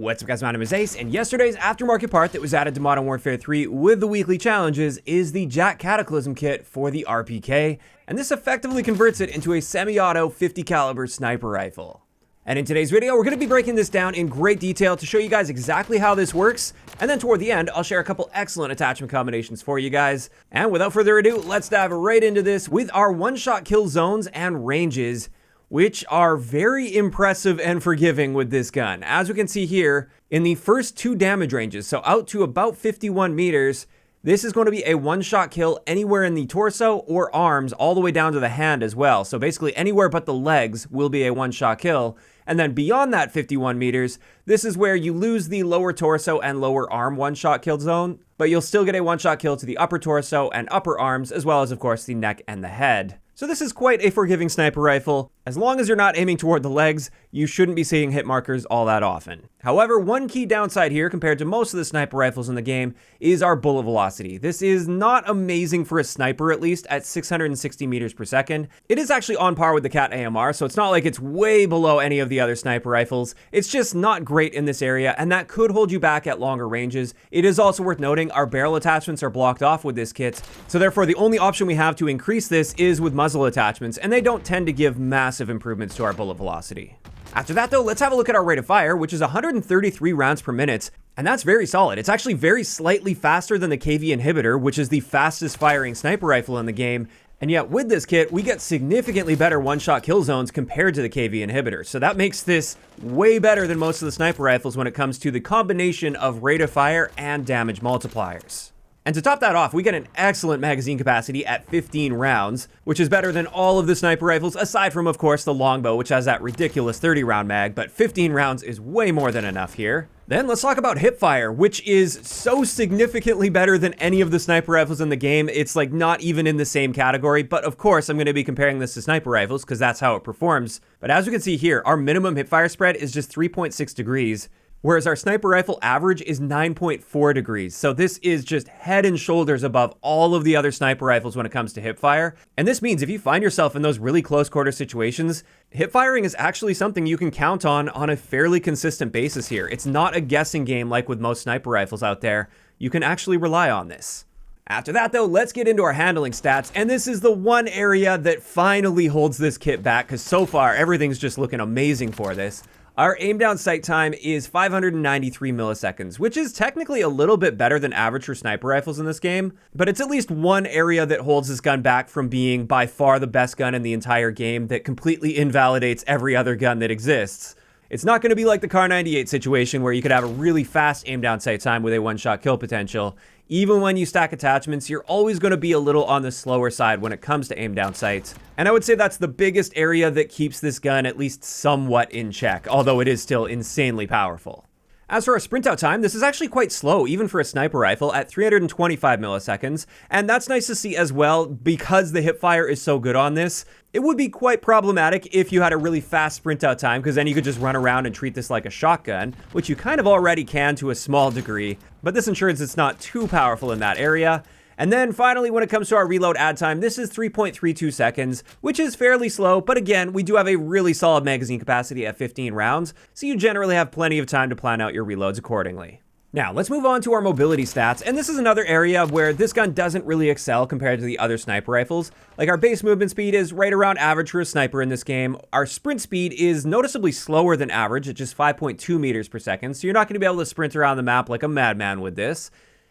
What's up guys, my name is Ace, and yesterday's aftermarket part that was added to Modern Warfare 3 with the weekly challenges is the JAK Cataclysm Kit for the RPK, and this effectively converts it into a semi-auto 50 caliber sniper rifle. And in today's video, we're going to be breaking this down in great detail to show you guys exactly how this works, and then toward the end, I'll share a couple excellent attachment combinations for you guys. And without further ado, let's dive right into this with our one-shot kill zones and ranges, which are very impressive and forgiving with this gun. As we can see here, in the first two damage ranges, so out to about 51 meters, this is going to be a one-shot kill anywhere in the torso or arms, all the way down to the hand as well. So basically anywhere but the legs will be a one-shot kill. And then beyond that 51 meters, this is where you lose the lower torso and lower arm one-shot kill zone, but you'll still get a one-shot kill to the upper torso and upper arms, as well as of course the neck and the head. So this is quite a forgiving sniper rifle. As long as you're not aiming toward the legs, you shouldn't be seeing hit markers all that often. However, one key downside here compared to most of the sniper rifles in the game is our bullet velocity. This is not amazing for a sniper, at least at 660 meters per second. It is actually on par with the Cat AMR, so it's not like it's way below any of the other sniper rifles. It's just not great in this area, and that could hold you back at longer ranges. It is also worth noting our barrel attachments are blocked off with this kit, so therefore the only option we have to increase this is with muzzle attachments, and they don't tend to give massive improvements to our bullet velocity. After that though, let's have a look at our rate of fire, which is 133 rounds per minute, and that's very solid. It's actually very slightly faster than the KV Inhibitor, which is the fastest firing sniper rifle in the game, and yet with this kit, we get significantly better one-shot kill zones compared to the KV Inhibitor, so that makes this way better than most of the sniper rifles when it comes to the combination of rate of fire and damage multipliers. And to top that off, we get an excellent magazine capacity at 15 rounds, which is better than all of the sniper rifles, aside from, of course, the longbow, which has that ridiculous 30-round mag, but 15 rounds is way more than enough here. Then let's talk about Hipfire, which is so significantly better than any of the sniper rifles in the game. It's like not even in the same category, but of course I'm going to be comparing this to sniper rifles because that's how it performs. But as we can see here, our minimum Hipfire spread is just 3.6 degrees. Whereas our sniper rifle average is 9.4 degrees. So this is just head and shoulders above all of the other sniper rifles when it comes to hipfire. And this means if you find yourself in those really close quarter situations, hipfiring is actually something you can count on a fairly consistent basis here. It's not a guessing game like with most sniper rifles out there. You can actually rely on this. After that though, let's get into our handling stats, and this is the one area that finally holds this kit back, because so far everything's just looking amazing for this. Our aim down sight time is 593 milliseconds, which is technically a little bit better than average for sniper rifles in this game, but it's at least one area that holds this gun back from being by far the best gun in the entire game that completely invalidates every other gun that exists. It's not going to be like the Kar 98 situation where you could have a really fast aim down sight time with a one-shot kill potential. Even when you stack attachments, you're always going to be a little on the slower side when it comes to aim down sights. And I would say that's the biggest area that keeps this gun at least somewhat in check, although it is still insanely powerful. As for our sprint out time, this is actually quite slow, even for a sniper rifle, at 325 milliseconds, and that's nice to see as well because the hipfire is so good on this. It would be quite problematic if you had a really fast sprint out time, because then you could just run around and treat this like a shotgun, which you kind of already can to a small degree, but this ensures it's not too powerful in that area. And then finally, when it comes to our reload add time, this is 3.32 seconds, which is fairly slow, but again, we do have a really solid magazine capacity at 15 rounds, so you generally have plenty of time to plan out your reloads accordingly. Now, let's move on to our mobility stats, and this is another area where this gun doesn't really excel compared to the other sniper rifles. Like, our base movement speed is right around average for a sniper in this game. Our sprint speed is noticeably slower than average at just 5.2 meters per second, so you're not going to be able to sprint around the map like a madman with this.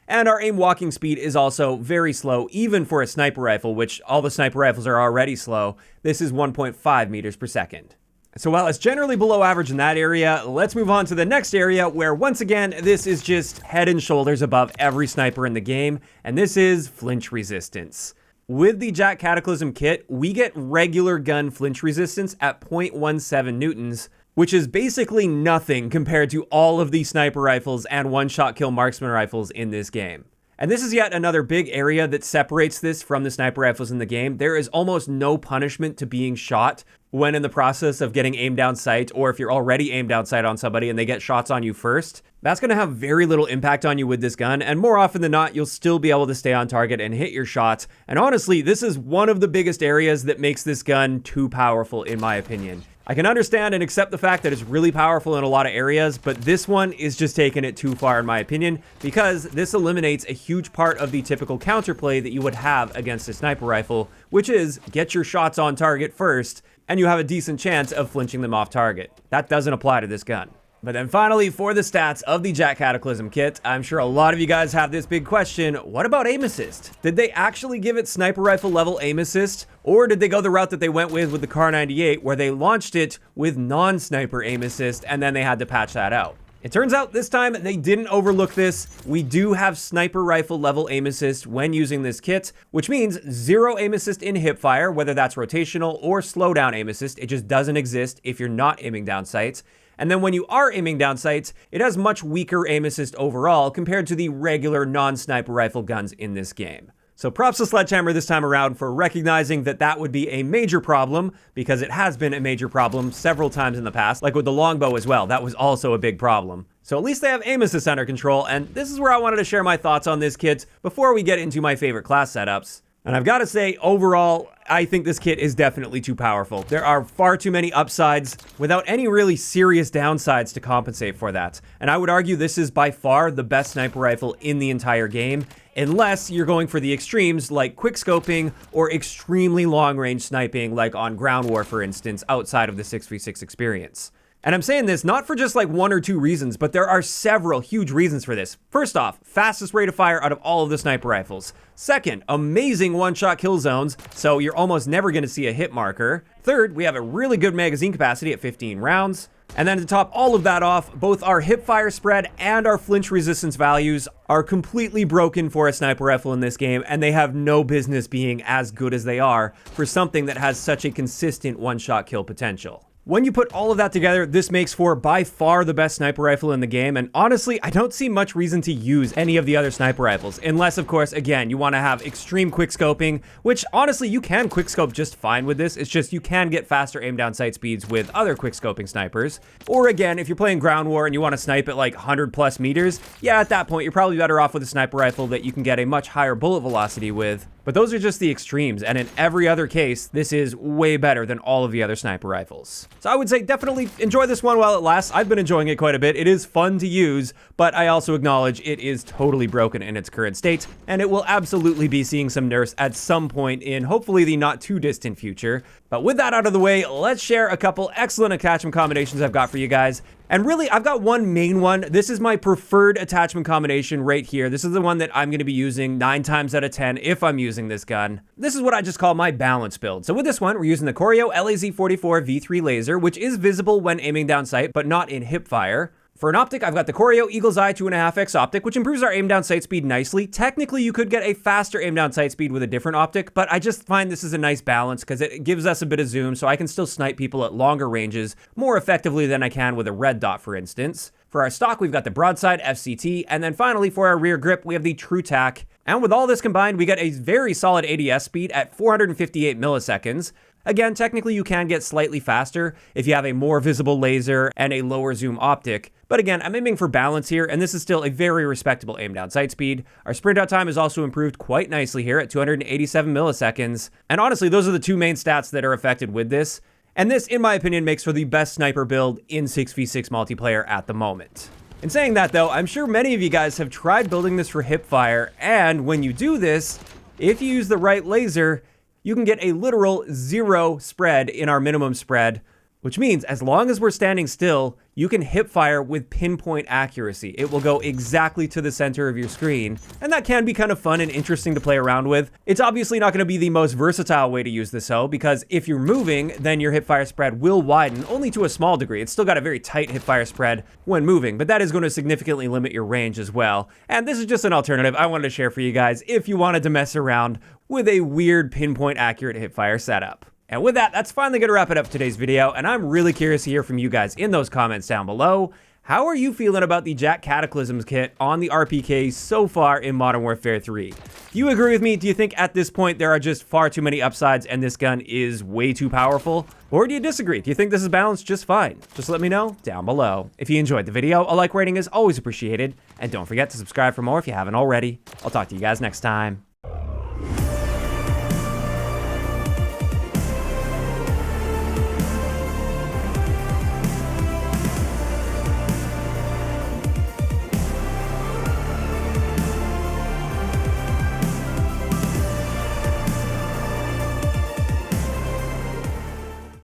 And our aim walking speed is also very slow, even for a sniper rifle, which all the sniper rifles are already slow. This is 1.5 meters per second. So while it's generally below average in that area, let's move on to the next area where, once again, this is just head and shoulders above every sniper in the game, and this is Flinch Resistance. With the JAK Cataclysm Kit, we get regular gun flinch resistance at 0.17 newtons, which is basically nothing compared to all of the sniper rifles and one-shot kill marksman rifles in this game. And this is yet another big area that separates this from the sniper rifles in the game. There is almost no punishment to being shot when in the process of getting aim down sight, or if you're already aimed down sight on somebody and they get shots on you first. That's going to have very little impact on you with this gun, and more often than not, you'll still be able to stay on target and hit your shots. And honestly, this is one of the biggest areas that makes this gun too powerful, in my opinion. I can understand and accept the fact that it's really powerful in a lot of areas, but this one is just taking it too far in my opinion, because this eliminates a huge part of the typical counterplay that you would have against a sniper rifle, which is get your shots on target first, and you have a decent chance of flinching them off target. That doesn't apply to this gun. But then finally, for the stats of the JAK Cataclysm Kit, I'm sure a lot of you guys have this big question: what about aim assist? Did they actually give it sniper rifle level aim assist? Or did they go the route that they went with the Kar 98, where they launched it with non-sniper aim assist, and then they had to patch that out? It turns out this time they didn't overlook this. We do have sniper rifle level aim assist when using this kit, which means 0 aim assist in Hipfire, whether that's rotational or slowdown aim assist. It just doesn't exist if you're not aiming down sights. And then when you are aiming down sights, it has much weaker aim assist overall compared to the regular non-sniper rifle guns in this game. So props to Sledgehammer this time around for recognizing that that would be a major problem, because it has been a major problem several times in the past, like with the longbow as well. That was also a big problem. So at least they have aim assist under control, and this is where I wanted to share my thoughts on this kit before we get into my favorite class setups. And I've got to say, overall, I think this kit is definitely too powerful. There are far too many upsides without any really serious downsides to compensate for that. And I would argue this is by far the best sniper rifle in the entire game, unless you're going for the extremes like quickscoping or extremely long-range sniping like on ground war, for instance, outside of the 6v6 experience. And I'm saying this not for just like 1 or 2 reasons, but there are several huge reasons for this. First off, fastest rate of fire out of all of the sniper rifles. Second, amazing one-shot kill zones, so you're almost never going to see a hit marker. Third, we have a really good magazine capacity at 15 rounds. And then to top all of that off, both our hipfire spread and our flinch resistance values are completely broken for a sniper rifle in this game, and they have no business being as good as they are for something that has such a consistent one-shot kill potential. When you put all of that together, this makes for by far the best sniper rifle in the game, and honestly, I don't see much reason to use any of the other sniper rifles, unless, of course, again, you want to have extreme quickscoping, which honestly, you can quickscope just fine with this. It's just you can get faster aim down sight speeds with other quickscoping snipers. Or again, if you're playing ground war and you want to snipe at like 100+ meters, yeah, at that point, you're probably better off with a sniper rifle that you can get a much higher bullet velocity with. But those are just the extremes, and in every other case, this is way better than all of the other sniper rifles. So I would say definitely enjoy this one while it lasts. I've been enjoying it quite a bit. It is fun to use, but I also acknowledge it is totally broken in its current state, and it will absolutely be seeing some nerfs at some point in hopefully the not too distant future. But with that out of the way, let's share a couple excellent attachment combinations I've got for you guys. And really, I've got one main one. This is my preferred attachment combination right here. This is the one that I'm going to be using 9 times out of 10 if I'm using this gun. This is what I just call my balance build. So with this one, we're using the Corio LAZ44 V3 laser, which is visible when aiming down sight, but not in hipfire. For an optic, I've got the Corio Eagle's Eye 2.5x optic, which improves our aim down sight speed nicely. Technically, you could get a faster aim down sight speed with a different optic, but I just find this is a nice balance because it gives us a bit of zoom, so I can still snipe people at longer ranges more effectively than I can with a red dot, for instance. For our stock, we've got the broadside FCT, and then finally for our rear grip, we have the True Tac. And with all this combined, we get a very solid ADS speed at 458 milliseconds. Again, technically you can get slightly faster if you have a more visible laser and a lower zoom optic. But again, I'm aiming for balance here, and this is still a very respectable aim down sight speed. Our sprint out time is also improved quite nicely here at 287 milliseconds. And honestly, those are the 2 main stats that are affected with this. And this, in my opinion, makes for the best sniper build in 6v6 multiplayer at the moment. In saying that though, I'm sure many of you guys have tried building this for hipfire, and when you do this, if you use the right laser, you can get a literal 0 spread in our minimum spread, which means as long as we're standing still, you can hipfire with pinpoint accuracy. It will go exactly to the center of your screen, and that can be kind of fun and interesting to play around with. It's obviously not going to be the most versatile way to use this hoe, because if you're moving, then your hipfire spread will widen only to a small degree. It's still got a very tight hipfire spread when moving, but that is going to significantly limit your range as well. And this is just an alternative I wanted to share for you guys if you wanted to mess around with a weird pinpoint accurate hipfire setup. And with that, that's finally going to wrap it up for today's video, and I'm really curious to hear from you guys in those comments down below. How are you feeling about the JAK Cataclysm Kit on the RPK so far in Modern Warfare 3? Do you agree with me? Do you think at this point there are just far too many upsides and this gun is way too powerful? Or do you disagree? Do you think this is balanced just fine? Just let me know down below. If you enjoyed the video, a like rating is always appreciated, and don't forget to subscribe for more if you haven't already. I'll talk to you guys next time.